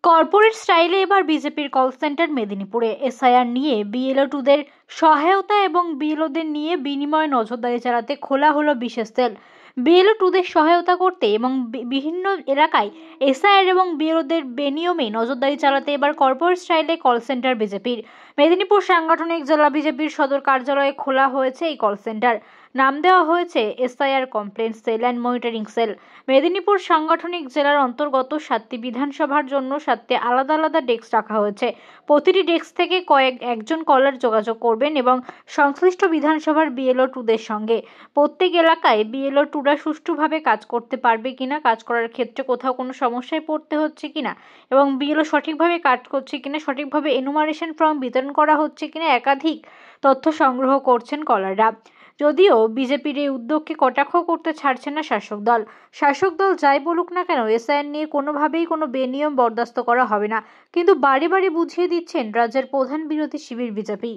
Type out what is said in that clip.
Corporate স্টাইলে এবার বিজেপির কল সেন্টার মেদিনীপুরে। এসআইআর নিয়ে বিএলও-2দের সহায়তা এবং বিএলওদের নিয়ে বিনিময়ে নজরদারি চালাতে খোলা হলো বিশেষ সেল। বিএলও-2দের সহায়তা করতে এবং বিভিন্ন এলাকায় এসআইআর এবং বিএলওদের বেনিয়মে নজরদারি চালাতে এবার কর্পোরেট স্টাইলে কল সেন্টার বিজেপির। মেদিনীপুর সাংগঠনিক জেলা বিজেপির সদর কার্যালয়ে খোলা হয়েছে এই কল সেন্টার। নাম দেওয়া হয়েছে SIR complain cell and monitoring cell. Medinipur সাংগঠনিক জেলার অন্তর্গত 7টি বিধানসভার জন্য 7টি আলাদা আলাদা ডেস্ক রাখা হয়েছে। প্রতিটি ডেস্ক থেকে একজন কলার যোগাযোগ করবেন এবং সংশ্লিষ্ট বিধানসভার বিএলও-2দের সঙ্গে। প্রত্যেক এলাকায় বিএলও-2রা সুষ্ঠুভাবে কাজ করতে পারবে কিনা, কাজ করার ক্ষেত্রে কোথাও কোনো সমস্যায় পড়তে হচ্ছে কিনা এবং বিএলও সঠিকভাবে কাজ করছে কিনা, সঠিকভাবে এনুমারেশন ফর্ম বিতরণ করা হচ্ছে কিনা একাধিক তথ্য সংগ্রহ করছেন কলাররা। যদিও বিজেপির এই উদ্যোগকে কটাক্ষ করতে ছাড়ছে না শাসক দল যাই বলুক না কেন, এসআইআর নিয়ে কোনোভাবেই কোনো বেনিয়ম বরদাস্ত করা হবে না, কিন্তু বারে বারে বুঝিয়ে দিচ্ছেন রাজ্যের প্রধান বিরোধী শিবির বিজেপি।